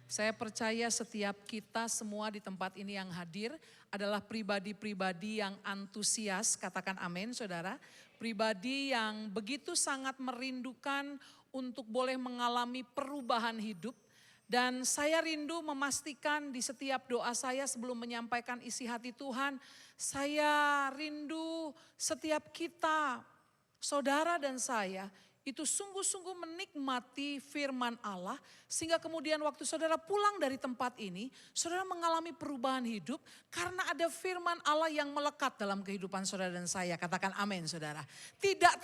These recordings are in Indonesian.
Saya percaya setiap kita semua di tempat ini yang hadir adalah pribadi-pribadi yang antusias, katakan amin saudara. Pribadi yang begitu sangat merindukan untuk boleh mengalami perubahan hidup. Dan saya rindu memastikan di setiap doa saya sebelum menyampaikan isi hati Tuhan, saya rindu setiap kita, saudara dan saya, itu sungguh-sungguh menikmati firman Allah, sehingga kemudian waktu saudara pulang dari tempat ini, saudara mengalami perubahan hidup karena ada firman Allah yang melekat dalam kehidupan saudara dan saya. Katakan amin saudara. Tidak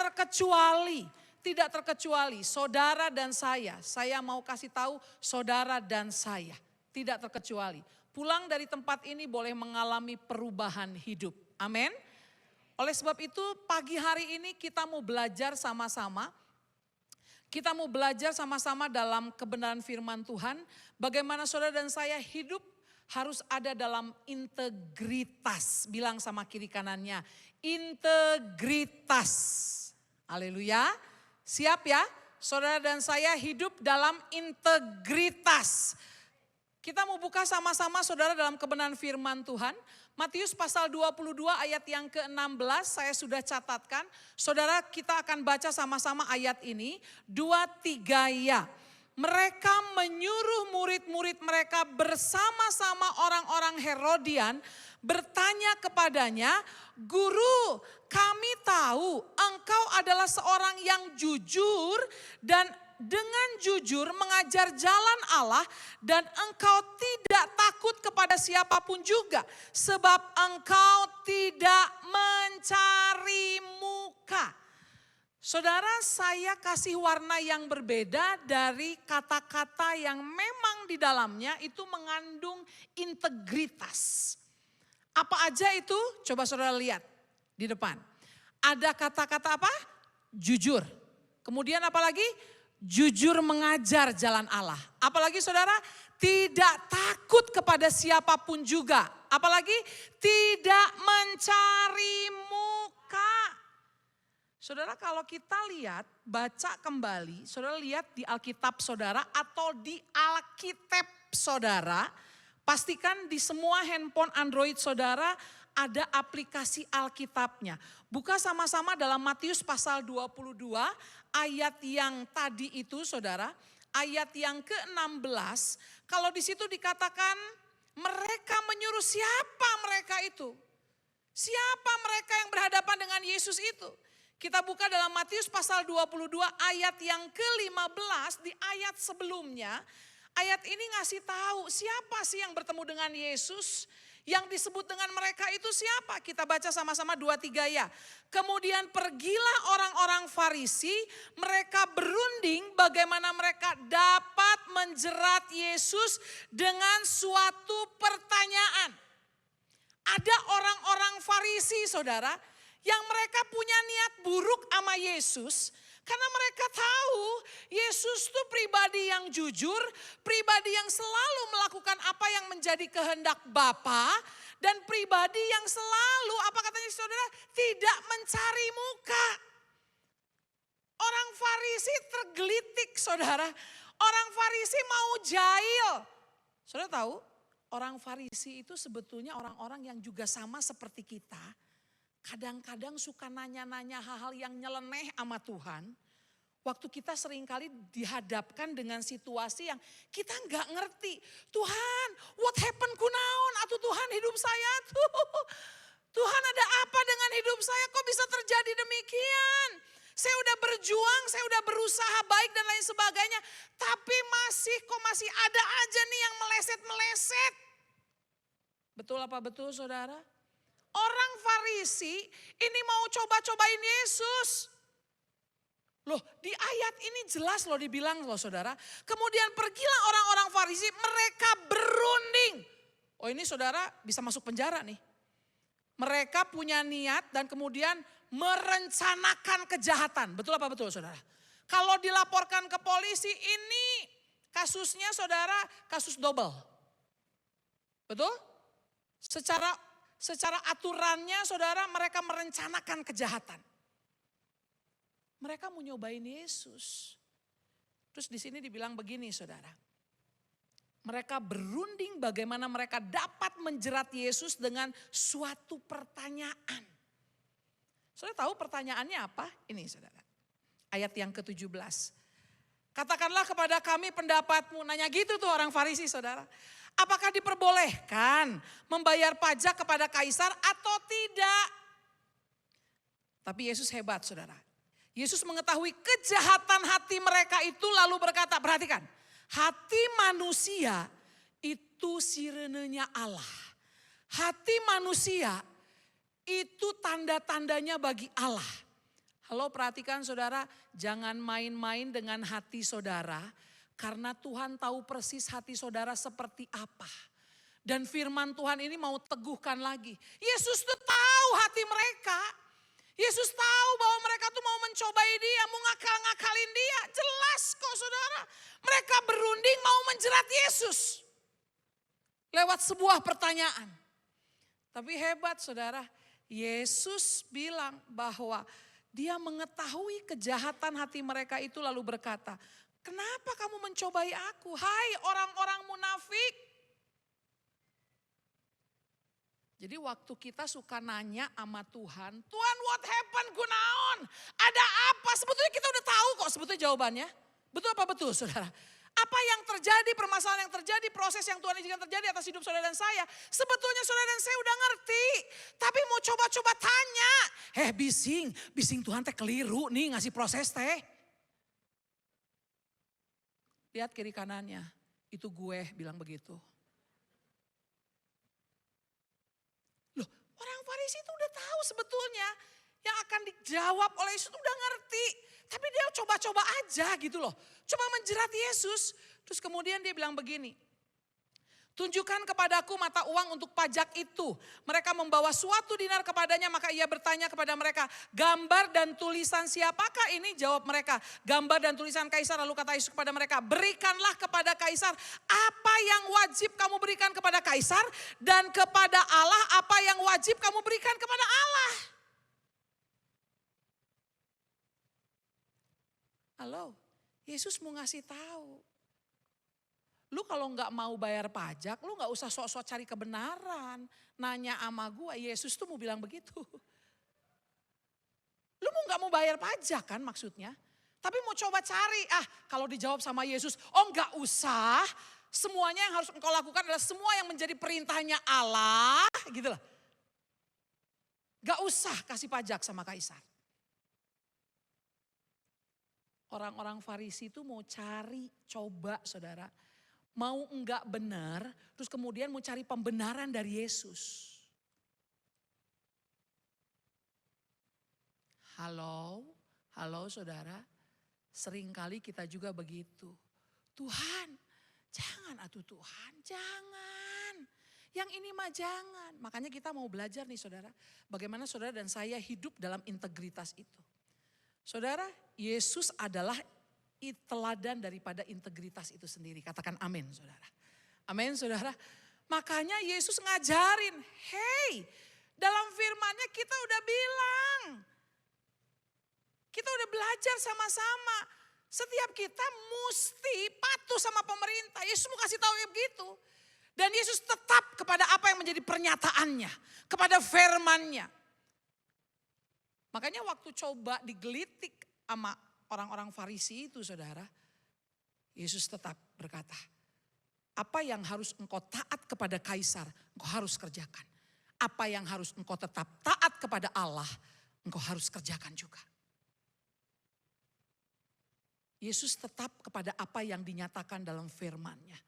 terkecuali saudara dan saya mau kasih tahu saudara dan saya. Tidak terkecuali. Pulang dari tempat ini boleh mengalami perubahan hidup. Amin. Oleh sebab itu pagi hari ini kita mau belajar sama-sama. Kita mau belajar sama-sama dalam kebenaran firman Tuhan. Bagaimana saudara dan saya hidup harus ada dalam integritas. Bilang sama kiri kanannya, integritas. Haleluya. Siap ya? Saudara dan saya hidup dalam integritas. Kita mau buka sama-sama saudara dalam kebenaran firman Tuhan. Matius pasal 22 ayat yang ke-16 saya sudah catatkan. Saudara kita akan baca sama-sama ayat ini. 2-3 ya. Mereka menyuruh murid-murid mereka bersama-sama orang-orang Herodian bertanya kepadanya, "Guru, kami tahu engkau adalah seorang yang jujur dan dengan jujur mengajar jalan Allah dan engkau tidak takut kepada siapapun juga sebab engkau tidak mencari muka." Saudara, saya kasih warna yang berbeda dari kata-kata yang memang di dalamnya itu mengandung integritas. Apa aja itu? Coba saudara lihat di depan. Ada kata-kata apa? Jujur. Kemudian apa lagi? Jujur mengajar jalan Allah. Apalagi saudara, tidak takut kepada siapapun juga. Apalagi tidak mencari muka. Saudara kalau kita lihat, baca kembali, saudara lihat di Alkitab saudara atau di Alkitab saudara. Pastikan di semua handphone Android saudara ada aplikasi Alkitabnya. Buka sama-sama dalam Matius pasal 22 ayat yang tadi itu saudara. Ayat yang ke-16. Kalau di situ dikatakan mereka menyuruh, siapa mereka itu? Siapa mereka yang berhadapan dengan Yesus itu? Kita buka dalam Matius pasal 22 ayat yang ke-15 di ayat sebelumnya. Ayat ini ngasih tahu siapa sih yang bertemu dengan Yesus. Yang disebut dengan mereka itu siapa? Kita baca sama-sama 2-3 ya. Kemudian pergilah orang-orang Farisi, mereka berunding bagaimana mereka dapat menjerat Yesus dengan suatu pertanyaan. Ada orang-orang Farisi saudara, yang mereka punya niat buruk sama Yesus. Karena mereka tahu Yesus itu pribadi yang jujur, pribadi yang selalu melakukan apa yang menjadi kehendak Bapa, dan pribadi yang selalu, apa katanya saudara, tidak mencari muka. Orang Farisi tergelitik saudara, orang Farisi mau jahil. Saudara tahu, orang Farisi itu sebetulnya orang-orang yang juga sama seperti kita. Kadang-kadang suka nanya-nanya hal-hal yang nyeleneh sama Tuhan. Waktu kita seringkali dihadapkan dengan situasi yang kita nggak ngerti. Tuhan, what happened kunaon? Atau Tuhan hidup saya tuh. Tuhan ada apa dengan hidup saya? Kok bisa terjadi demikian? Saya udah berjuang, saya udah berusaha baik dan lain sebagainya. Tapi masih ada aja nih yang meleset-meleset. Betul apa betul saudara? Orang Farisi ini mau coba-cobain Yesus. Loh di ayat ini jelas loh dibilang loh saudara. Kemudian pergilah orang-orang Farisi, mereka berunding. Oh ini saudara bisa masuk penjara nih. Mereka punya niat dan kemudian merencanakan kejahatan. Betul apa betul saudara? Kalau dilaporkan ke polisi ini kasusnya saudara kasus double. Betul? Secara aturannya saudara mereka merencanakan kejahatan. Mereka mau nyobain Yesus. Terus di sini dibilang begini saudara. Mereka berunding bagaimana mereka dapat menjerat Yesus dengan suatu pertanyaan. Saudara tahu pertanyaannya apa? Ini saudara. Ayat yang ke-17. Katakanlah kepada kami pendapatmu. Nanya gitu tuh orang Farisi saudara. Apakah diperbolehkan membayar pajak kepada kaisar atau tidak? Tapi Yesus hebat saudara. Yesus mengetahui kejahatan hati mereka itu lalu berkata, perhatikan. Hati manusia itu sirenenya Allah. Hati manusia itu tanda-tandanya bagi Allah. Halo perhatikan saudara, jangan main-main dengan hati saudara. Karena Tuhan tahu persis hati saudara seperti apa. Dan firman Tuhan ini mau teguhkan lagi. Yesus tuh tahu hati mereka. Yesus tahu bahwa mereka tuh mau mencobai dia, mau ngakal-ngakalin dia. Jelas kok saudara. Mereka berunding mau menjerat Yesus. Lewat sebuah pertanyaan. Tapi hebat saudara. Yesus bilang bahwa dia mengetahui kejahatan hati mereka itu lalu berkata, kenapa kamu mencobai aku? Hai orang-orang munafik. Jadi waktu kita suka nanya sama Tuhan, Tuhan what happened kunaon? Ada apa? Sebetulnya kita udah tahu kok sebetulnya jawabannya. Betul apa betul saudara? Apa yang terjadi, permasalahan yang terjadi, proses yang Tuhan izinkan terjadi atas hidup saudara dan saya. Sebetulnya saudara dan saya udah ngerti. Tapi mau coba-coba tanya. Bising Tuhan teh keliru nih ngasih proses teh. Lihat kiri kanannya, itu gue bilang begitu. Loh, orang Farisi itu udah tahu sebetulnya yang akan dijawab oleh Yesus udah ngerti. Tapi dia coba-coba aja gitu loh. Coba menjerat Yesus. Terus kemudian dia bilang begini. Tunjukkan kepadaku mata uang untuk pajak itu. Mereka membawa suatu dinar kepadanya, maka ia bertanya kepada mereka, gambar dan tulisan siapakah ini? Jawab mereka, gambar dan tulisan kaisar. Lalu kata Yesus kepada mereka, berikanlah kepada kaisar apa yang wajib kamu berikan kepada kaisar, dan kepada Allah apa yang wajib kamu berikan kepada Allah. Halo, Yesus mau ngasih tahu. Lu kalau nggak mau bayar pajak, lu nggak usah sok-sok cari kebenaran. Nanya sama gua, Yesus tuh mau bilang begitu. Lu nggak mau bayar pajak kan maksudnya. Tapi mau coba cari, kalau dijawab sama Yesus, nggak usah. Semuanya yang harus engkau lakukan adalah semua yang menjadi perintahnya Allah. Gitu loh. Nggak usah kasih pajak sama kaisar. Orang-orang Farisi itu mau cari, coba saudara. Mau enggak benar, terus kemudian mau cari pembenaran dari Yesus. Halo saudara. Seringkali kita juga begitu. Tuhan, jangan Tuhan, jangan. Yang ini mah jangan. Makanya kita mau belajar nih saudara. Bagaimana saudara dan saya hidup dalam integritas itu. Saudara, Yesus adalah teladan daripada integritas itu sendiri. Katakan amin saudara. Amin saudara. Makanya Yesus ngajarin, dalam firman-Nya kita udah bilang. Kita udah belajar sama-sama. Setiap kita mesti patuh sama pemerintah. Yesus mau kasih tahu begitu. Dan Yesus tetap kepada apa yang menjadi pernyataannya. Kepada firman-Nya. Makanya waktu coba digelitik sama orang-orang Farisi itu saudara. Yesus tetap berkata, apa yang harus engkau taat kepada kaisar, engkau harus kerjakan. Apa yang harus engkau tetap taat kepada Allah, engkau harus kerjakan juga. Yesus tetap kepada apa yang dinyatakan dalam firman-Nya.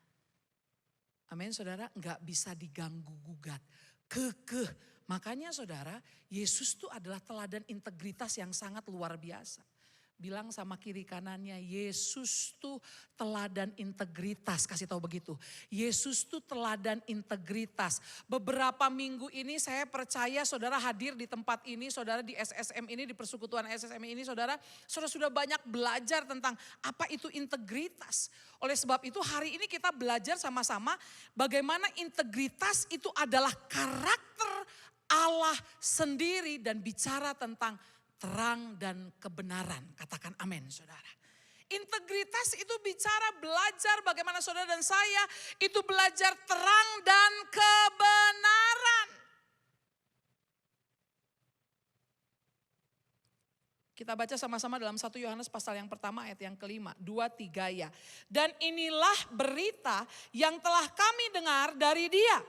Amin saudara, enggak bisa diganggu gugat. Kekeh. Makanya saudara, Yesus itu adalah teladan integritas yang sangat luar biasa. Bilang sama kiri kanannya, Yesus tuh teladan integritas, kasih tahu begitu. Yesus tuh teladan integritas. Beberapa minggu ini saya percaya saudara hadir di tempat ini, saudara di SSM ini, di persekutuan SSM ini, saudara sudah banyak belajar tentang apa itu integritas. Oleh sebab itu hari ini kita belajar sama-sama bagaimana integritas itu adalah karakter Allah sendiri dan bicara tentang terang dan kebenaran. Katakan amin saudara. Integritas itu bicara belajar bagaimana saudara dan saya itu belajar terang dan kebenaran. Kita baca sama-sama dalam 1 Yohanes pasal yang pertama ayat yang kelima, 2, 3 ya. Dan inilah berita yang telah kami dengar dari Dia.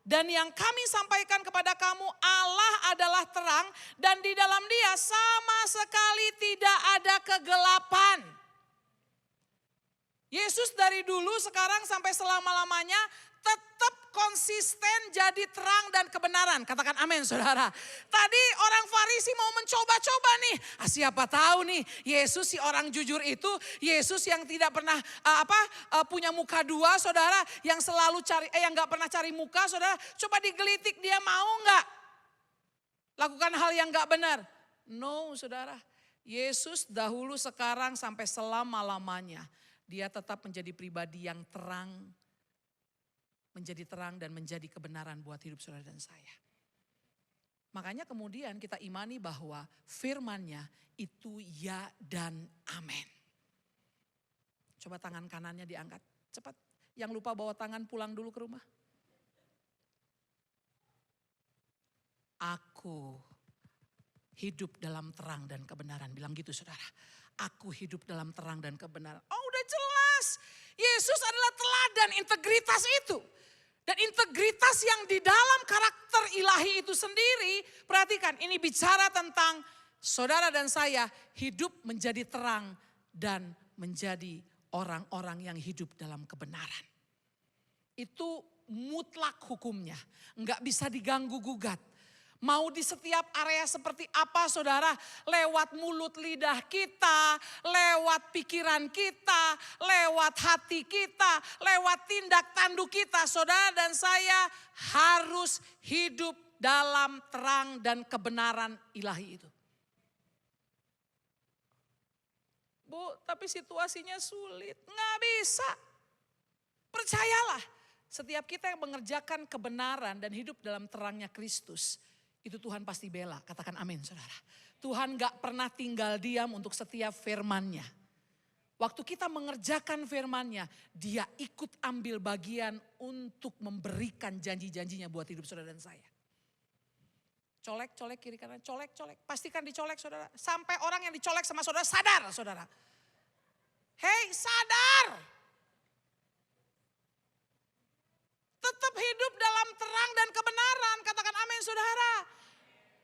Dan yang kami sampaikan kepada kamu, Allah adalah terang dan di dalam Dia sama sekali tidak ada kegelapan. Yesus dari dulu sekarang sampai selama-lamanya tetap konsisten jadi terang dan kebenaran. Katakan amin saudara. Tadi orang Farisi mau mencoba-coba nih. Siapa tahu nih Yesus si orang jujur itu. Yesus yang tidak pernah punya muka dua saudara. Yang selalu yang gak pernah cari muka saudara. Coba digelitik dia mau gak? Lakukan hal yang gak benar. No saudara. Yesus dahulu sekarang sampai selama-lamanya. Dia tetap menjadi pribadi yang terang. Menjadi terang dan menjadi kebenaran buat hidup saudara dan saya. Makanya kemudian kita imani bahwa firman-Nya itu ya dan amin. Coba tangan kanannya diangkat cepat. Yang lupa bawa tangan pulang dulu ke rumah. Aku hidup dalam terang dan kebenaran. Bilang gitu saudara. Aku hidup dalam terang dan kebenaran. Oh udah jelas. Yesus adalah teladan integritas itu. Dan integritas yang di dalam karakter ilahi itu sendiri. Perhatikan ini bicara tentang saudara dan saya hidup menjadi terang. Dan menjadi orang-orang yang hidup dalam kebenaran. Itu mutlak hukumnya. Enggak bisa diganggu gugat. Mau di setiap area seperti apa saudara, lewat mulut lidah kita, lewat pikiran kita, lewat hati kita, lewat tindak tanduk kita. Saudara dan saya harus hidup dalam terang dan kebenaran ilahi itu. Bu, tapi situasinya sulit, nggak bisa. Percayalah, setiap kita yang mengerjakan kebenaran dan hidup dalam terangnya Kristus, itu Tuhan pasti bela, katakan amin saudara. Tuhan gak pernah tinggal diam untuk setiap firman-Nya. Waktu kita mengerjakan firman-Nya, Dia ikut ambil bagian untuk memberikan janji-janjinya buat hidup saudara dan saya. Colek, colek kiri kanan, colek, colek. Pastikan dicolek saudara. Sampai orang yang dicolek sama saudara sadar saudara. Hei sadar. Tetap hidup dalam terang dan kebenaran. Katakan amin saudara.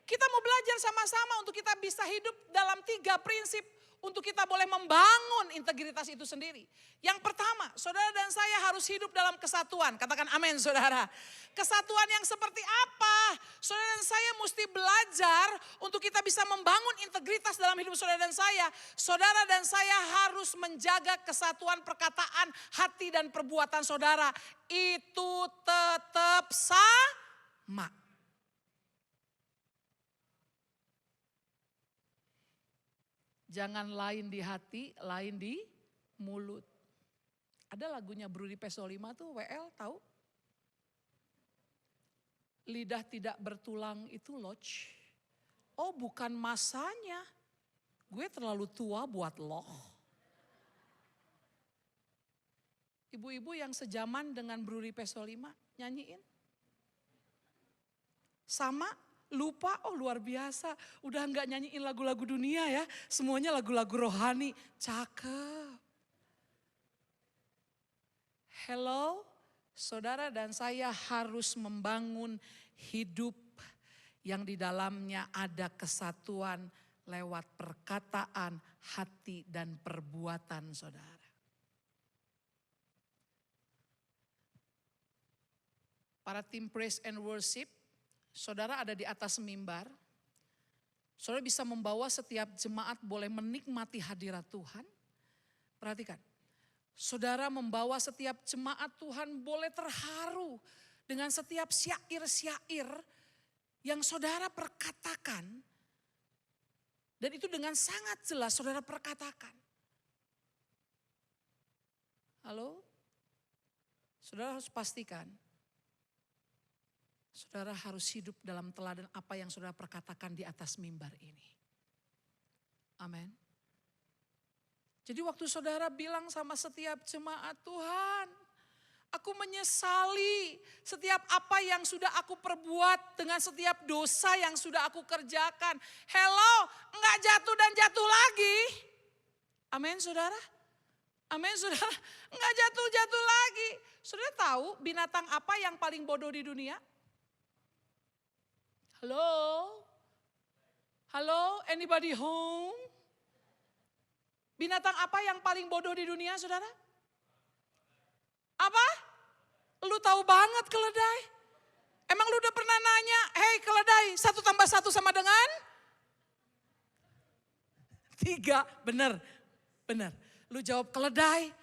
Kita mau belajar sama-sama untuk kita bisa hidup dalam 3 prinsip. Untuk kita boleh membangun integritas itu sendiri. Yang pertama, saudara dan saya harus hidup dalam kesatuan. Katakan amin saudara. Kesatuan yang seperti apa? Saudara dan saya mesti belajar untuk kita bisa membangun integritas dalam hidup saudara dan saya. Saudara dan saya harus menjaga kesatuan perkataan, hati dan perbuatan saudara. Itu tetap sama. Jangan lain di hati, lain di mulut. Ada lagunya Brudi Pesolima tuh, WL tahu? Lidah tidak bertulang itu lodge. Oh bukan masanya, gue terlalu tua buat loh. Ibu-ibu yang sejaman dengan Brudi Pesolima nyanyiin. Sama? Lupa, oh luar biasa. Udah gak nyanyiin lagu-lagu dunia ya. Semuanya lagu-lagu rohani. Cakep. Hello, saudara dan saya harus membangun hidup yang di dalamnya ada kesatuan lewat perkataan, hati dan perbuatan saudara. Para tim praise and worship. Saudara ada di atas mimbar, saudara bisa membawa setiap jemaat boleh menikmati hadirat Tuhan. Perhatikan, saudara membawa setiap jemaat Tuhan boleh terharu dengan setiap syair-syair yang saudara perkatakan. Dan itu dengan sangat jelas saudara perkatakan. Halo? Saudara harus pastikan. Saudara harus hidup dalam teladan apa yang saudara perkatakan di atas mimbar ini. Amin. Jadi waktu saudara bilang sama setiap jemaat, Tuhan, aku menyesali setiap apa yang sudah aku perbuat dengan setiap dosa yang sudah aku kerjakan. Hello, enggak jatuh dan jatuh lagi. Amin saudara. Amin saudara. Enggak jatuh-jatuh lagi. Saudara tahu binatang apa yang paling bodoh di dunia? Halo? Halo, anybody home? Binatang apa yang paling bodoh di dunia saudara? Apa? Lu tahu banget keledai. Emang lu udah pernah nanya, hei keledai 1 tambah 1 sama dengan? 3, bener. Lu jawab keledai.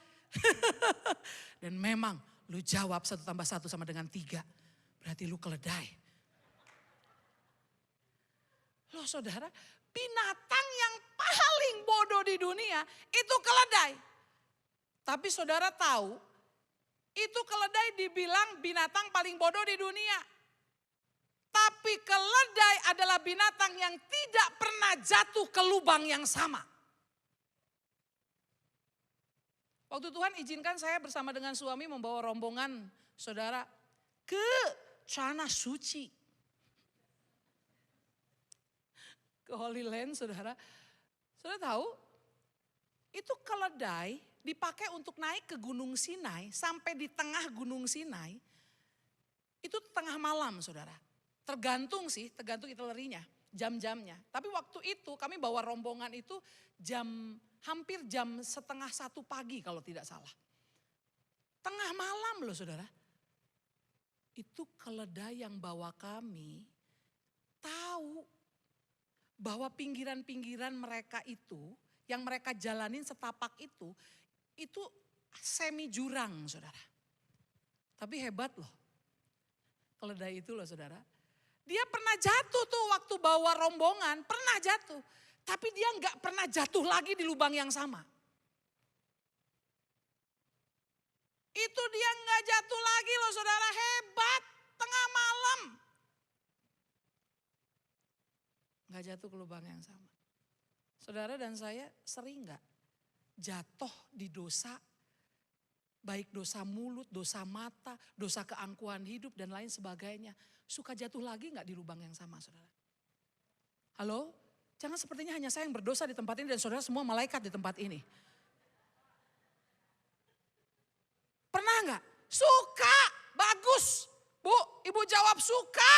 Dan memang lu jawab 1 tambah 1 sama dengan 3. Berarti lu keledai. Loh saudara, binatang yang paling bodoh di dunia itu keledai. Tapi saudara tahu, itu keledai dibilang binatang paling bodoh di dunia. Tapi keledai adalah binatang yang tidak pernah jatuh ke lubang yang sama. Waktu Tuhan izinkan saya bersama dengan suami membawa rombongan saudara ke Tanah Suci. Ke Holy Land saudara. Saudara tahu itu keledai dipakai untuk naik ke Gunung Sinai, sampai di tengah Gunung Sinai, itu tengah malam saudara. Tergantung itilerinya, jam-jamnya. Tapi waktu itu kami bawa rombongan itu hampir jam 12:30 pagi kalau tidak salah. Tengah malam loh saudara. Itu keledai yang bawa kami tahu bahwa pinggiran-pinggiran mereka itu, yang mereka jalanin setapak itu semi jurang saudara. Tapi hebat loh, keledai itu loh saudara. Dia pernah jatuh tuh waktu bawa rombongan, pernah jatuh. Tapi dia nggak pernah jatuh lagi di lubang yang sama. Itu dia nggak jatuh lagi loh saudara, hebat, tengah malam. Nggak jatuh ke lubang yang sama. Saudara dan saya sering nggak jatuh di dosa, baik dosa mulut, dosa mata, dosa keangkuhan hidup dan lain sebagainya. Suka jatuh lagi nggak di lubang yang sama saudara? Halo? Jangan sepertinya hanya saya yang berdosa di tempat ini dan saudara semua malaikat di tempat ini. Pernah nggak? Suka, bagus. Bu, ibu jawab suka.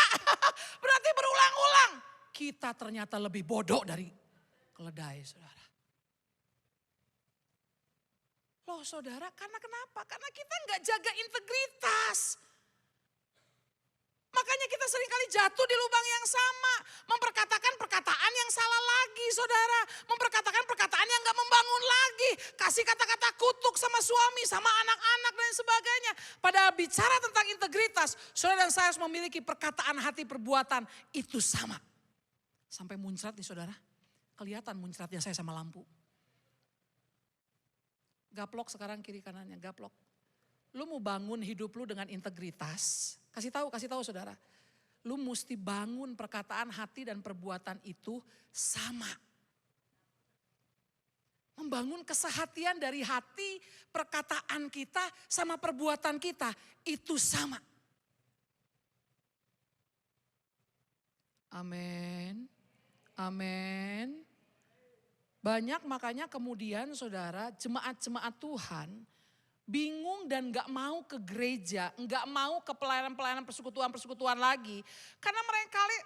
Berarti berulang-ulang. Kita ternyata lebih bodoh dari keledai saudara. Loh saudara, karena kenapa? Karena kita nggak jaga integritas. Makanya kita seringkali jatuh di lubang yang sama. Memperkatakan perkataan yang salah lagi saudara. Memperkatakan perkataan yang gak membangun lagi. Kasih kata-kata kutuk sama suami, sama anak-anak dan sebagainya. Padahal bicara tentang integritas, saudara dan saya harus memiliki perkataan hati perbuatan itu sama. Sampai muncrat nih saudara. Kelihatan muncratnya saya sama lampu. Gaplok sekarang kiri kanannya, gaplok. Lu mau bangun hidup lu dengan integritas, kasih tahu saudara. Lu mesti bangun perkataan hati dan perbuatan itu sama. Membangun kesehatian dari hati, perkataan kita sama perbuatan kita itu sama. Amin. Amin. Banyak makanya kemudian saudara, jemaat-jemaat Tuhan bingung dan gak mau ke gereja, gak mau ke pelayanan-pelayanan persekutuan-persekutuan lagi. Karena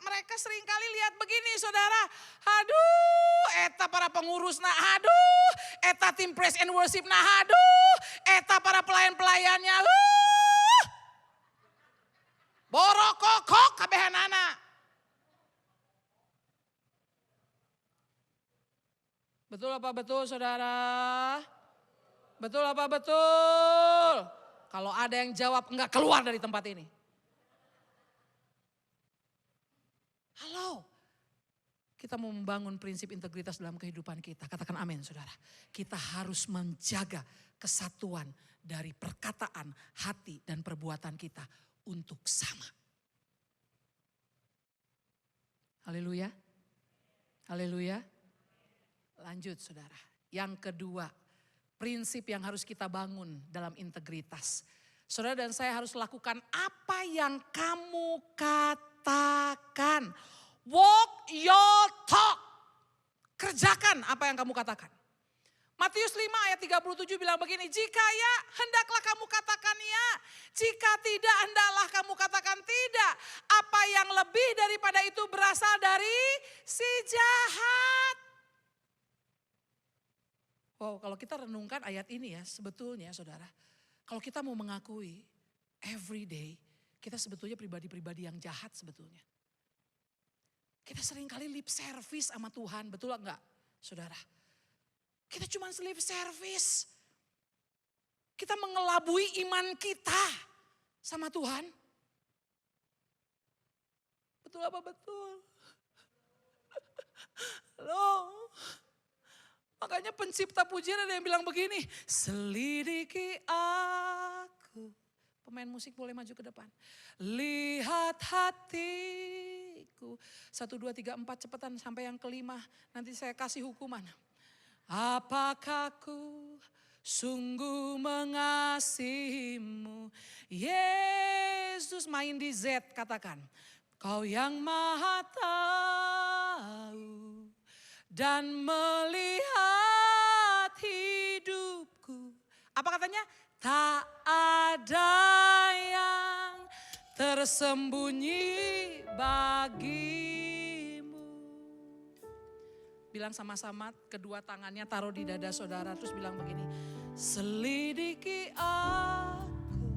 mereka seringkali lihat begini saudara, aduh eta para pengurus nah aduh, eta tim praise and worship nah aduh, eta para pelayan-pelayannya, borokokok kabehanana. Betul apa betul saudara? Betul apa betul? Kalau ada yang jawab enggak keluar dari tempat ini. Halo. Kita mau membangun prinsip integritas dalam kehidupan kita. Katakan amin saudara. Kita harus menjaga kesatuan dari perkataan, hati dan perbuatan kita untuk sama. Haleluya. Haleluya. Lanjut saudara. Yang kedua, prinsip yang harus kita bangun dalam integritas. Saudara dan saya harus lakukan apa yang kamu katakan. Walk your talk. Kerjakan apa yang kamu katakan. Matius 5 ayat 37 bilang begini, jika ya hendaklah kamu katakan ya, jika tidak hendaklah kamu katakan tidak. Apa yang lebih daripada itu berasal dari si jahat. Wow, kalau kita renungkan ayat ini ya, sebetulnya saudara, kalau kita mau mengakui every day, kita sebetulnya pribadi-pribadi yang jahat sebetulnya. Kita seringkali lip service sama Tuhan, betul enggak saudara? Kita cuma lip service. Kita mengelabui iman kita sama Tuhan. Betul apa betul? Loh. Makanya pencipta pujian ada yang bilang begini, selidiki aku. Pemain musik boleh maju ke depan. Lihat hatiku. 1, 2, 3, 4 cepetan sampai yang kelima. Nanti saya kasih hukuman. Apakah ku sungguh mengasihimu. Yesus, main di Z katakan. Kau yang maha tahu dan melihat hidupku. Apa katanya? Tak ada yang tersembunyi bagimu. Bilang sama-sama, kedua tangannya taruh di dada saudara, terus bilang begini, selidiki aku.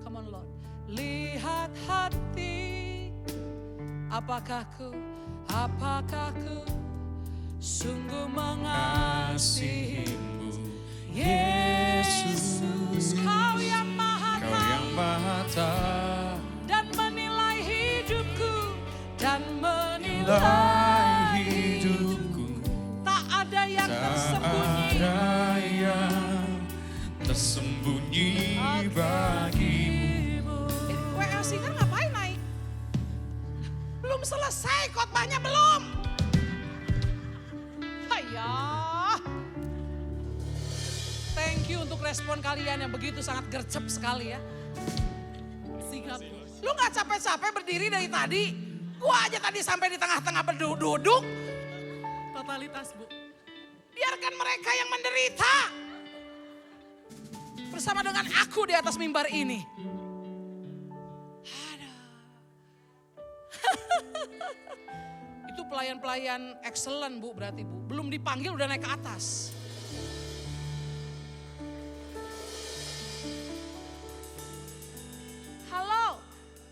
Come on Lord. Lihat hati, apakah ku sungguh mengasihimu. Yesus, kau yang maha tahu dan menilai hidupku dan menilai hidupku. Tak ada yang tersembunyi bagimu. WL Singer ngapain naik? Belum selesai khotbahnya belum. Hayah. Thank you untuk respon kalian yang begitu sangat gercep sekali ya. Lu gak capek-capek berdiri dari tadi? Gua aja tadi sampai di tengah-tengah berduduk. Totalitas Bu. Biarkan mereka yang menderita. Bersama dengan aku di atas mimbar ini. Itu pelayan-pelayan excellent Bu berarti Bu. Belum dipanggil udah naik ke atas. Halo,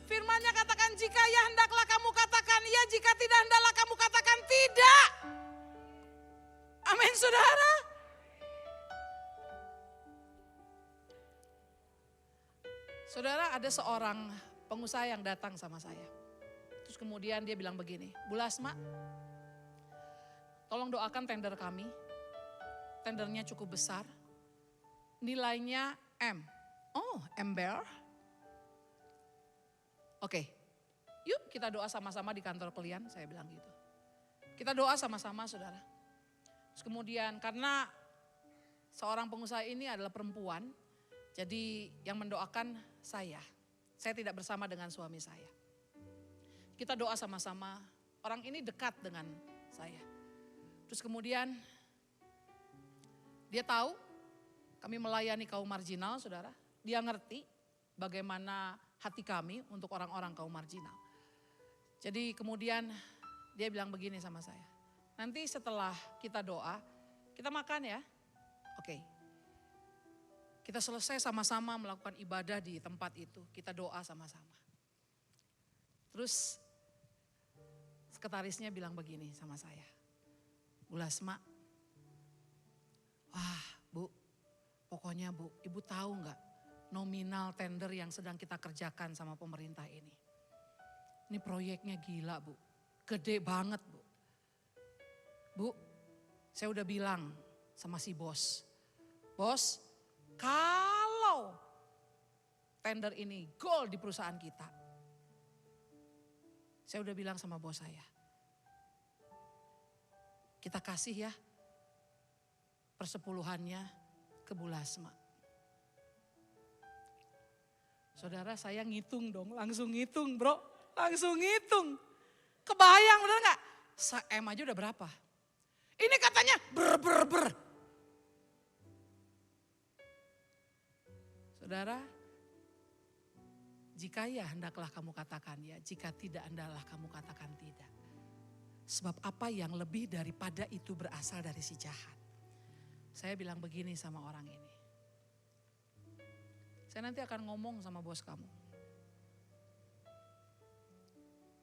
firman-Nya katakan jika ya hendaklah kamu katakan ya, jika tidak hendaklah kamu katakan tidak. Amin saudara. Saudara, ada seorang pengusaha yang datang sama saya. Terus kemudian dia bilang begini, Bu Lasma, tolong doakan tender kami. Tendernya cukup besar, nilainya M. Oh, ember. Oke, yuk kita doa sama-sama di kantor kalian, saya bilang gitu. Kita doa sama-sama saudara. Terus kemudian karena seorang pengusaha ini adalah perempuan, jadi yang mendoakan saya tidak bersama dengan suami saya. Kita doa sama-sama, orang ini dekat dengan saya. Terus kemudian dia tahu kami melayani kaum marginal saudara. Dia ngerti bagaimana hati kami untuk orang-orang kaum marginal. Jadi kemudian dia bilang begini sama saya. Nanti setelah kita doa, kita makan ya. Oke. Kita selesai sama-sama melakukan ibadah di tempat itu. Kita doa sama-sama. Terus sekretarisnya bilang begini sama saya. Bu Lasma, wah Bu, pokoknya Bu, Ibu tahu nggak nominal tender yang sedang kita kerjakan sama pemerintah ini. Ini proyeknya gila Bu, gede banget Bu. Bu, saya udah bilang sama si bos. Bos, kalau tender ini goal di perusahaan kita. Saya udah bilang sama bos saya. Kita kasih ya persepuluhannya ke Bulasma. Saudara, saya ngitung dong, langsung ngitung bro, langsung ngitung. Kebayang bener gak? M aja udah berapa? Ini katanya ber. Saudara, jika ya hendaklah kamu katakan ya, jika tidak hendaklah kamu katakan tidak. Sebab apa yang lebih daripada itu berasal dari si jahat. Saya bilang begini sama orang ini. Saya nanti akan ngomong sama bos kamu.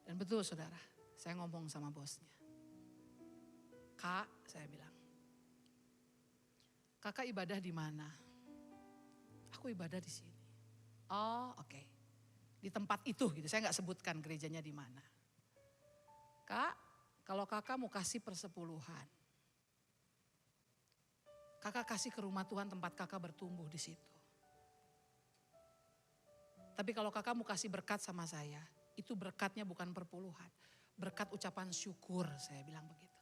Dan betul saudara, saya ngomong sama bosnya. Kak, saya bilang. Kakak ibadah di mana? Aku ibadah di sini. Oh, oke. Di tempat itu gitu, saya gak sebutkan gerejanya di mana. Kak, kalau kakak mau kasih persepuluhan. Kakak kasih ke rumah Tuhan tempat kakak bertumbuh di situ. Tapi kalau kakak mau kasih berkat sama saya, itu berkatnya bukan perpuluhan. Berkat ucapan syukur, saya bilang begitu.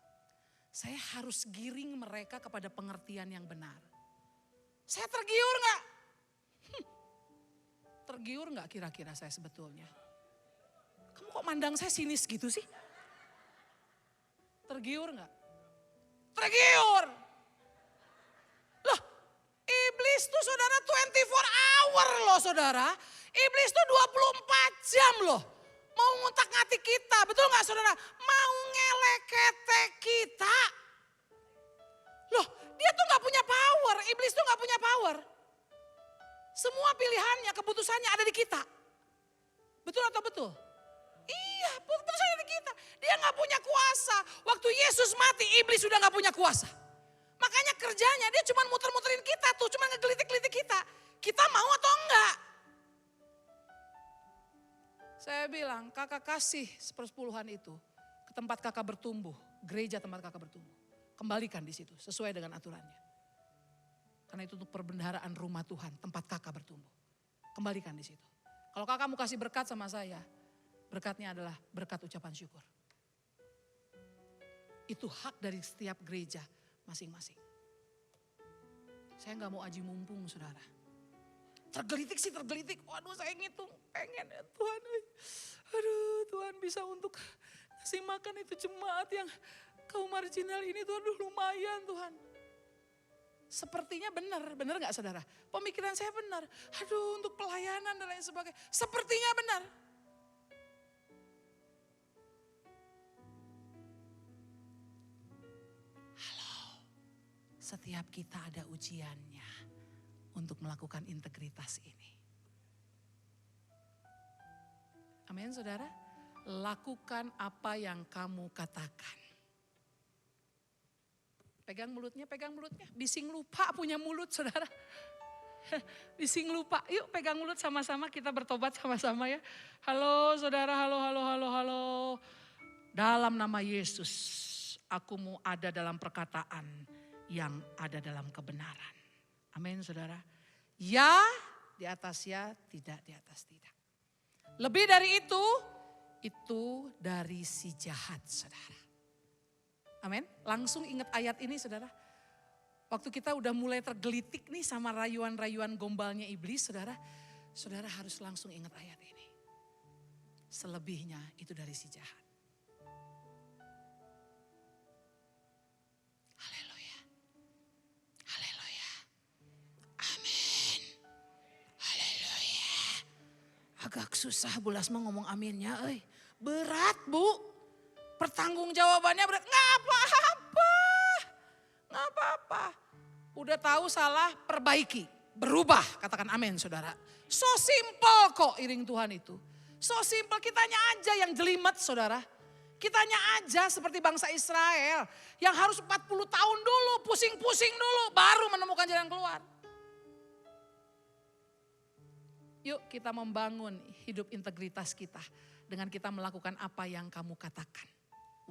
Saya harus giring mereka kepada pengertian yang benar. Saya tergiur gak? Tergiur gak kira-kira saya sebetulnya? Kamu kok mandang saya sinis gitu sih? Tergiur gak? Tergiur! Loh, iblis tuh saudara 24 hour loh saudara. Iblis tuh 24 jam loh. Mau ngutak-ngatik kita, betul gak saudara? Mau ngelekete kita. Loh, dia tuh gak punya power, iblis tuh gak punya power. Semua pilihannya, keputusannya ada di kita. Betul atau betul? Iya, putusannya ada di kita. Dia gak punya kuasa. Waktu Yesus mati, iblis sudah gak punya kuasa. Makanya kerjanya dia cuma muter-muterin kita tuh, cuma ngegelitik-gelitik kita. Kita mau atau enggak? Saya bilang, kakak kasih sepersepuluhan itu ke tempat kakak bertumbuh, gereja tempat kakak bertumbuh. Kembalikan di situ, sesuai dengan aturannya. Karena itu untuk perbendaharaan rumah Tuhan, tempat kakak bertumbuh. Kembalikan di situ. Kalau kakak mau kasih berkat sama saya, berkatnya adalah berkat ucapan syukur. Itu hak dari setiap gereja masing-masing. Saya gak mau aji mumpung saudara. Tergelitik sih tergelitik. Waduh saya ngitung pengen ya Tuhan. Aduh Tuhan bisa untuk ngasih makan itu jemaat yang kaum marginal ini Tuhan. Aduh lumayan Tuhan. Sepertinya benar gak saudara? Pemikiran saya benar. Aduh untuk pelayanan dan lain sebagainya. Sepertinya benar. Halo. Setiap kita ada ujiannya. Untuk melakukan integritas ini. Amin saudara. Lakukan apa yang kamu katakan. Pegang mulutnya. Bising lupa punya mulut saudara. Bising lupa. Yuk pegang mulut sama-sama kita bertobat sama-sama ya. Halo saudara, halo. Dalam nama Yesus, aku mau ada dalam perkataan yang ada dalam kebenaran. Amin saudara. Ya di atas ya, tidak di atas tidak. Lebih dari itu dari si jahat saudara. Amin. Langsung ingat ayat ini saudara. Waktu kita udah mulai tergelitik nih sama rayuan-rayuan gombalnya iblis saudara. Saudara harus langsung ingat ayat ini. Selebihnya itu dari si jahat. Agak susah Bu Lasma ngomong aminnya, berat Bu. Pertanggungjawabannya berat, nggak apa-apa. Udah tahu salah, perbaiki, berubah, katakan amin saudara. So simple kok iring Tuhan itu. So simple, kitanya aja yang jelimet saudara. Kitanya aja seperti bangsa Israel yang harus 40 tahun dulu, pusing-pusing dulu, baru menemukan jalan keluar. Yuk kita membangun hidup integritas kita dengan kita melakukan apa yang kamu katakan.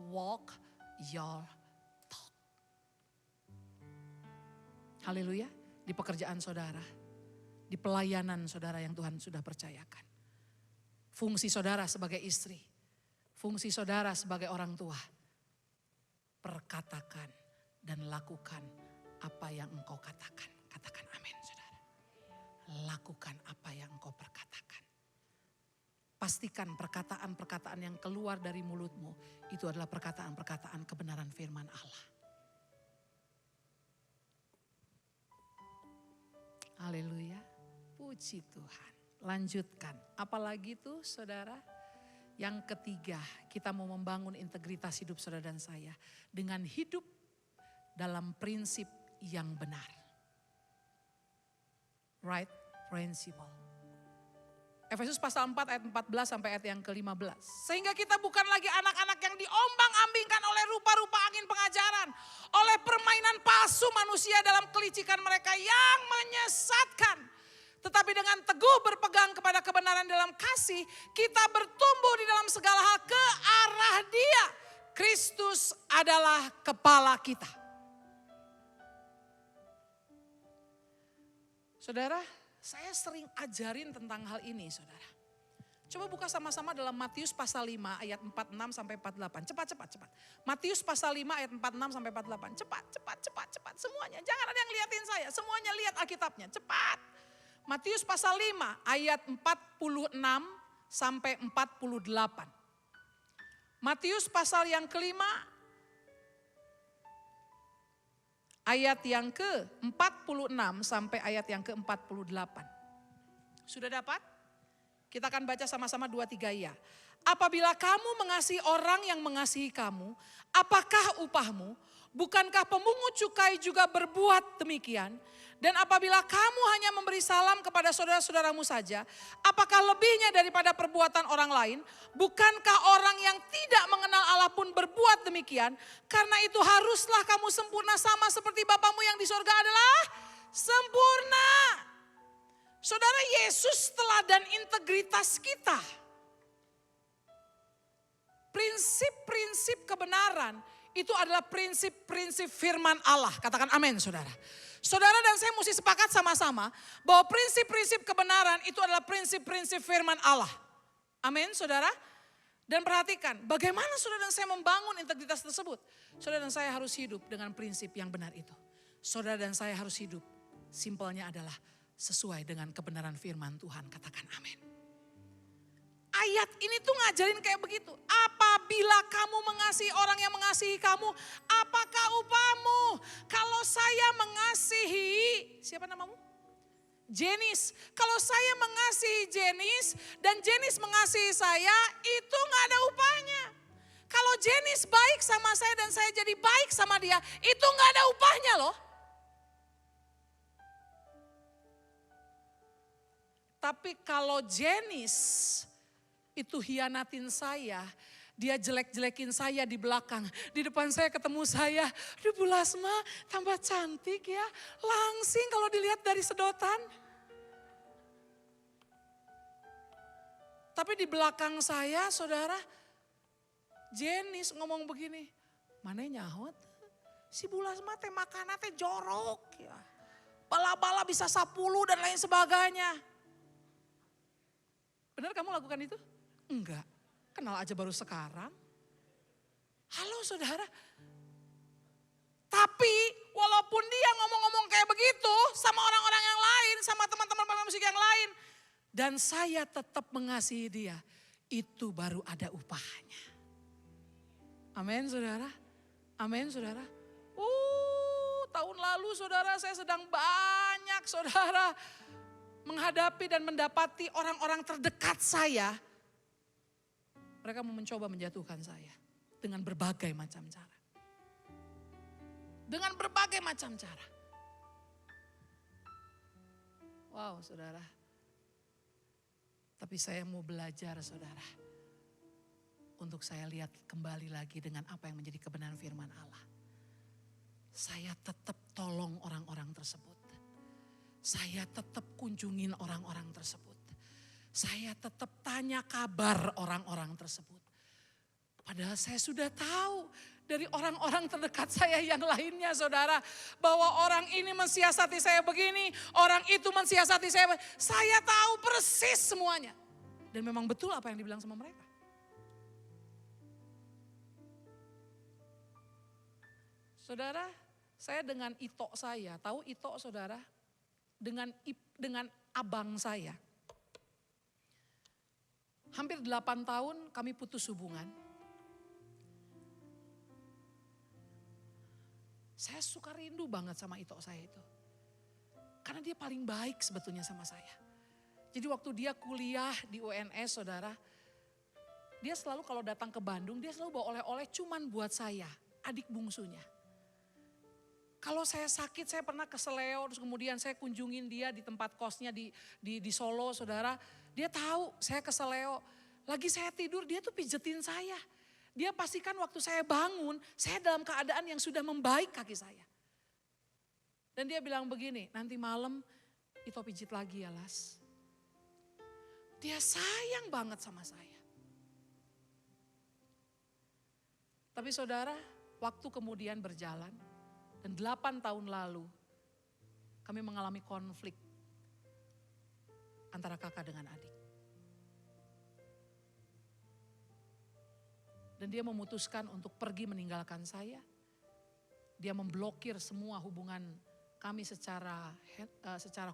Walk your talk. Haleluya. Di pekerjaan saudara, di pelayanan saudara yang Tuhan sudah percayakan. Fungsi saudara sebagai istri, fungsi saudara sebagai orang tua. Perkatakan dan lakukan apa yang engkau katakan. Katakan amin, saudara. Lakukan apa yang engkau perkatakan. Pastikan perkataan-perkataan yang keluar dari mulutmu itu adalah perkataan-perkataan kebenaran firman Allah. Haleluya, puji Tuhan. Lanjutkan, apalagi itu saudara? Yang ketiga, kita mau membangun integritas hidup saudara dan saya dengan hidup dalam prinsip yang benar. Right principle. Efesus pasal 4 ayat 14 sampai ayat yang ke-15. Sehingga kita bukan lagi anak-anak yang diombang-ambingkan oleh rupa-rupa angin pengajaran. Oleh permainan palsu manusia dalam kelicikan mereka yang menyesatkan. Tetapi dengan teguh berpegang kepada kebenaran dalam kasih, kita bertumbuh di dalam segala hal ke arah Dia. Kristus adalah kepala kita. Saudara, saya sering ajarin tentang hal ini, saudara. Coba buka sama-sama dalam Matius pasal 5 ayat 46 sampai 48. Cepat. Matius pasal 5 ayat 46 sampai 48. Cepat. Semuanya, jangan ada yang liatin saya. Semuanya lihat Alkitabnya, cepat. Matius pasal 5 ayat 46 sampai 48. Matius pasal yang kelima ayat yang ke-46 sampai ayat yang ke-48. Sudah dapat? Kita akan baca sama-sama 2-3 ya. Apabila kamu mengasihi orang yang mengasihi kamu, apakah upahmu? Bukankah pemungut cukai juga berbuat demikian? Dan apabila kamu hanya memberi salam kepada saudara-saudaramu saja, apakah lebihnya daripada perbuatan orang lain? Bukankah orang yang tidak mengenal Allah pun berbuat demikian? Karena itu haruslah kamu sempurna sama seperti Bapamu yang di sorga adalah sempurna. Saudara, Yesus teladan integritas kita. Prinsip-prinsip kebenaran itu adalah prinsip-prinsip firman Allah. Katakan amin, saudara. Saudara dan saya mesti sepakat sama-sama bahwa prinsip-prinsip kebenaran itu adalah prinsip-prinsip firman Allah. Amin, saudara. Dan perhatikan bagaimana saudara dan saya membangun integritas tersebut. Saudara dan saya harus hidup dengan prinsip yang benar itu. Saudara dan saya harus hidup, simpelnya adalah sesuai dengan kebenaran firman Tuhan. Katakan amin. Ayat ini tuh ngajarin kayak begitu. Apabila kamu mengasihi orang yang mengasihi kamu, apakah upahmu? Kalau saya mengasihi, siapa namamu? Jenis. Kalau saya mengasihi Jenis dan Jenis mengasihi saya, itu gak ada upahnya. Kalau Jenis baik sama saya dan saya jadi baik sama dia, itu gak ada upahnya loh. Tapi kalau Jenis itu hianatin saya, dia jelek-jelekin saya di belakang. Di depan saya ketemu saya, aduh Bu Lasma tambah cantik ya. Langsing kalau dilihat dari sedotan. Tapi di belakang saya saudara, Jenis ngomong begini, mana nyahot? Si Bu Lasma teh makannya teh jorok ya. Bala-bala bisa 10 dan lain sebagainya. Benar kamu lakukan itu? Enggak, kenal aja baru sekarang. Halo saudara. Tapi walaupun dia ngomong-ngomong kayak begitu sama orang-orang yang lain, sama teman-teman musik yang lain. Dan saya tetap mengasihi dia, itu baru ada upahnya. Amin saudara, amin saudara. Tahun lalu saudara saya sedang banyak saudara menghadapi dan mendapati orang-orang terdekat saya. Mereka mau mencoba menjatuhkan saya dengan berbagai macam cara. Dengan berbagai macam cara. Wow saudara. Tapi saya mau belajar saudara. Untuk saya lihat kembali lagi dengan apa yang menjadi kebenaran firman Allah. Saya tetap tolong orang-orang tersebut. Saya tetap kunjungin orang-orang tersebut. Saya tetap tanya kabar orang-orang tersebut. Padahal saya sudah tahu dari orang-orang terdekat saya yang lainnya saudara. Bahwa orang ini mensiasati saya begini, orang itu mensiasati saya. Saya tahu persis semuanya. Dan memang betul apa yang dibilang sama mereka. Saudara, Saya dengan itok saya, tahu itok saudara? Dengan abang saya. Hampir 8 tahun kami putus hubungan. Saya suka rindu banget sama itok saya itu. Karena dia paling baik sebetulnya sama saya. Jadi waktu dia kuliah di UNS saudara, dia selalu kalau datang ke Bandung, dia selalu bawa oleh-oleh cuman buat saya, adik bungsunya. Kalau saya sakit, saya pernah ke Seleo, terus kemudian saya kunjungin dia di tempat kosnya di Solo, saudara. Dia tahu saya ke Seleo, lagi saya tidur dia tuh pijetin saya. Dia pastikan waktu saya bangun, saya dalam keadaan yang sudah membaik kaki saya. Dan dia bilang begini, nanti malam Ito pijit lagi ya Las. Dia sayang banget sama saya. Tapi saudara, waktu kemudian berjalan, dan 8 tahun lalu kami mengalami konflik antara kakak dengan adik. Dan dia memutuskan untuk pergi meninggalkan saya. Dia memblokir semua hubungan kami secara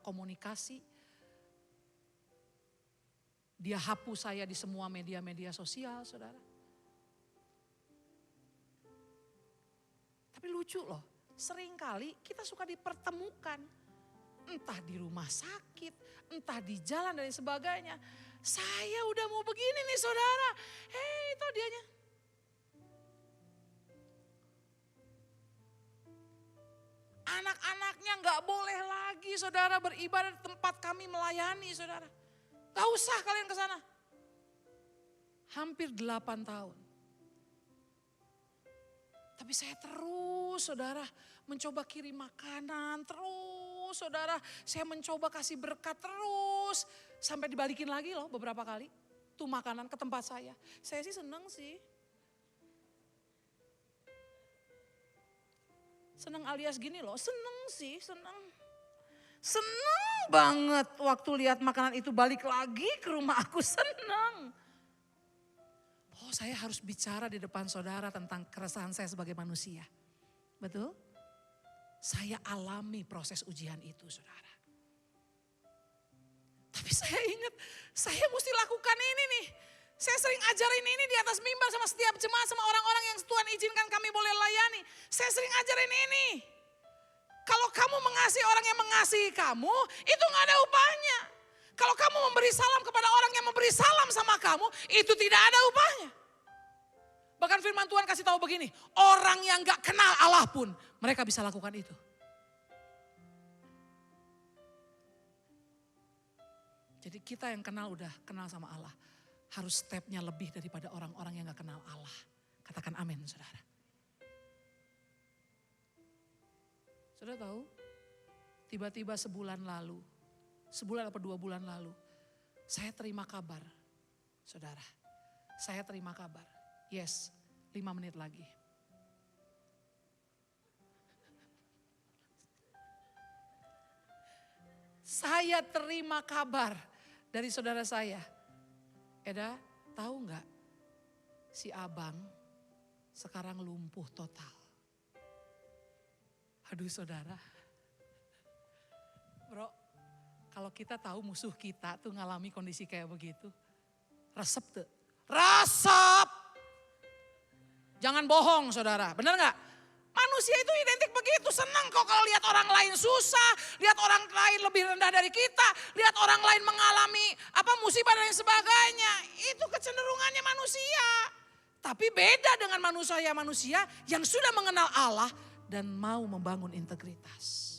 komunikasi. Dia hapus saya di semua media-media sosial, saudara. Tapi lucu loh. Seringkali kita suka dipertemukan, entah di rumah sakit, entah di jalan dan sebagainya. Saya udah mau begini nih saudara, itu dianya. Anak-anaknya gak boleh lagi saudara beribadah di tempat kami melayani saudara. Gak usah kalian ke sana. Hampir 8 tahun. Tapi saya terus saudara mencoba kirim makanan, terus saudara saya mencoba kasih berkat terus. Sampai dibalikin lagi loh beberapa kali tuh makanan ke tempat saya. Saya sih seneng sih. Seneng alias gini loh, seneng sih, seneng. Seneng banget waktu lihat makanan itu balik lagi ke rumah aku, seneng. Oh saya harus bicara di depan saudara tentang keresahan saya sebagai manusia. Betul? Saya alami proses ujian itu saudara. Tapi saya ingat saya mesti lakukan ini nih. Saya sering ajarin ini di atas mimbar sama setiap jemaat sama orang-orang yang Tuhan izinkan kami boleh layani. Saya sering ajarin ini. Kalau kamu mengasihi orang yang mengasihi kamu, itu gak ada upahnya. Kalau kamu memberi salam kepada orang yang memberi salam sama kamu, itu tidak ada upahnya. Bahkan firman Tuhan kasih tahu begini, orang yang gak kenal Allah pun mereka bisa lakukan itu. Jadi kita yang udah kenal sama Allah, harus stepnya lebih daripada orang-orang yang gak kenal Allah. Katakan amin saudara. Saudara tahu, tiba-tiba sebulan atau 2 bulan lalu, saya terima kabar, saudara. Saya terima kabar, yes, 5 menit lagi. Saya terima kabar dari saudara saya. Eda, tahu nggak si abang sekarang lumpuh total. Aduh saudara. Bro, kalau kita tahu musuh kita tuh ngalami kondisi kayak begitu. Resep tuh. Resep. Jangan bohong saudara, benar nggak? Manusia itu identik begitu, senang kok kalau lihat orang lain susah, lihat orang lain lebih rendah dari kita, lihat orang lain mengalami musibah dan sebagainya. Itu kecenderungannya manusia. Tapi beda dengan manusia yang sudah mengenal Allah dan mau membangun integritas.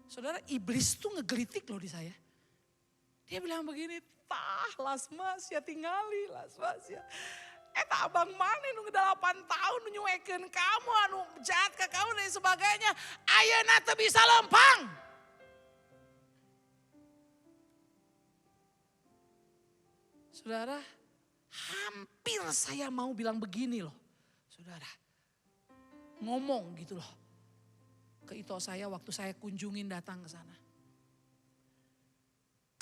Saudara, iblis tuh ngegelitik loh di saya. Dia bilang begini, Lasmas ya tingali, Lasmas ya. Eta abang mana nu 8 tahun nyuekeun kamu anu jahat ke kamu dan sebagainya. Ayeuna teu bisa lempang. Saudara, hampir saya mau bilang begini loh. Saudara, ngomong gitu loh. Ke Ito saya waktu saya kunjungin datang ke sana.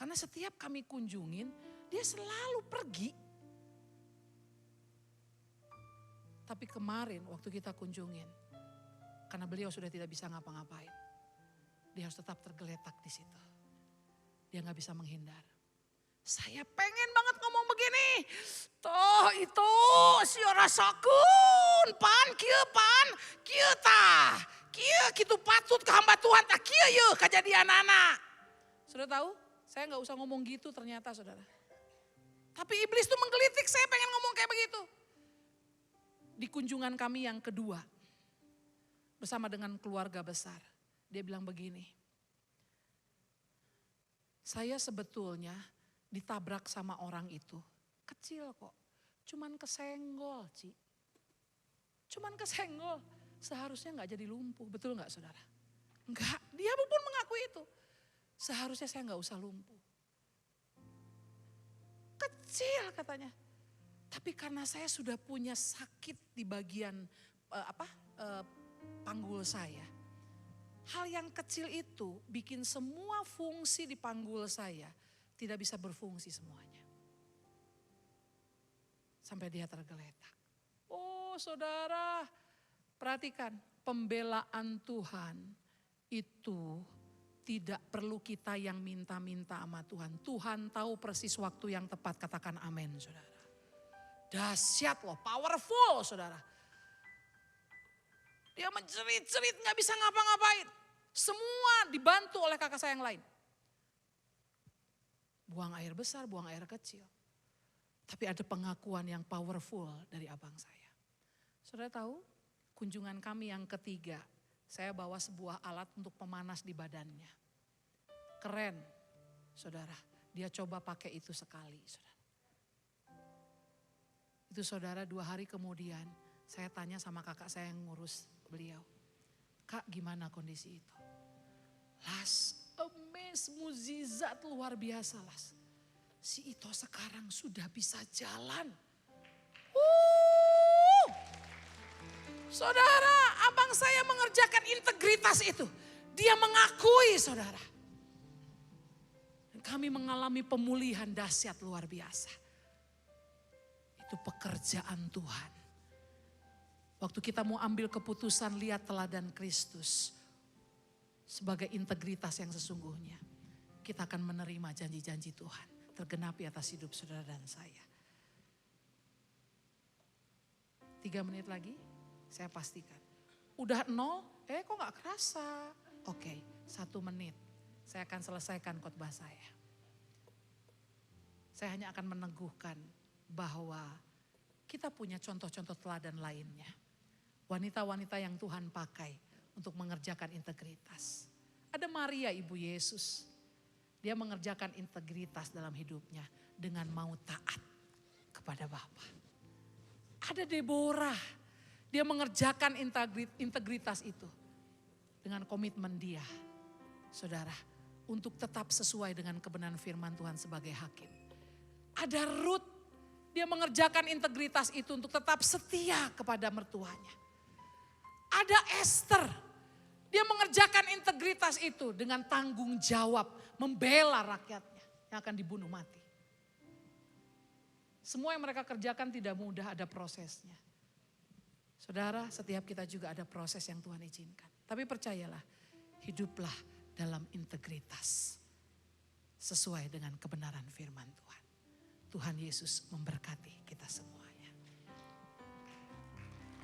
Karena setiap kami kunjungin, dia selalu pergi. Tapi kemarin waktu kita kunjungin, karena beliau sudah tidak bisa ngapa-ngapain, dia harus tetap tergeletak di situ. Dia gak bisa menghindar. Saya pengen banget ngomong begini. Toh itu si rasakeun pan kieu tah. Kieu kitu patut ke hamba Tuhan tah kieu yeuh kajadian anak. Sudah tahu? Saya gak usah ngomong gitu ternyata saudara. Tapi iblis tuh menggelitik, saya pengen ngomong kayak begitu. Di kunjungan kami yang kedua, bersama dengan keluarga besar, dia bilang begini. Saya sebetulnya ditabrak sama orang itu, kecil kok, cuman kesenggol Ci. Cuman kesenggol, seharusnya gak jadi lumpuh, betul gak saudara? Enggak, dia pun mengakui itu. Seharusnya saya gak usah lumpuh. Kecil katanya. Tapi karena saya sudah punya sakit di bagian panggul saya. Hal yang kecil itu bikin semua fungsi di panggul saya tidak bisa berfungsi semuanya. Sampai dia tergeletak. Oh saudara, perhatikan pembelaan Tuhan itu tidak perlu kita yang minta-minta sama Tuhan. Tuhan tahu persis waktu yang tepat, katakan amin saudara. Dahsyat loh, powerful saudara. Dia menjerit-jerit gak bisa ngapa-ngapain. Semua dibantu oleh kakak saya yang lain. Buang air besar, buang air kecil. Tapi ada pengakuan yang powerful dari abang saya. Saudara tahu, kunjungan kami yang ketiga, saya bawa sebuah alat untuk pemanas di badannya. Keren, saudara. Dia coba pakai itu sekali, saudara. Itu saudara 2 hari kemudian saya tanya sama kakak saya yang ngurus beliau. Kak gimana kondisi itu? Las, amaze, mukjizat luar biasa Las. Si Ito sekarang sudah bisa jalan. Saudara, abang saya mengerjakan integritas itu. Dia mengakui saudara. Dan kami mengalami pemulihan dahsyat luar biasa. Itu pekerjaan Tuhan. Waktu kita mau ambil keputusan lihat teladan Kristus sebagai integritas yang sesungguhnya, kita akan menerima janji-janji Tuhan tergenapi atas hidup saudara dan saya. 3 menit lagi saya pastikan. Udah 0, kok gak kerasa? Oke, 1 menit saya akan selesaikan khotbah saya. Saya hanya akan meneguhkan bahwa kita punya contoh-contoh teladan lainnya. Wanita-wanita yang Tuhan pakai untuk mengerjakan integritas. Ada Maria ibu Yesus. Dia mengerjakan integritas dalam hidupnya dengan mau taat kepada Bapa. Ada Deborah. Dia mengerjakan integritas itu dengan komitmen dia. Saudara, untuk tetap sesuai dengan kebenaran firman Tuhan sebagai hakim. Ada Ruth. Dia mengerjakan integritas itu untuk tetap setia kepada mertuanya. Ada Esther. Dia mengerjakan integritas itu dengan tanggung jawab membela rakyatnya yang akan dibunuh mati. Semua yang mereka kerjakan tidak mudah, ada prosesnya. Saudara, setiap kita juga ada proses yang Tuhan izinkan. Tapi percayalah, hiduplah dalam integritas sesuai dengan kebenaran firman Tuhan. Tuhan Yesus memberkati kita semua.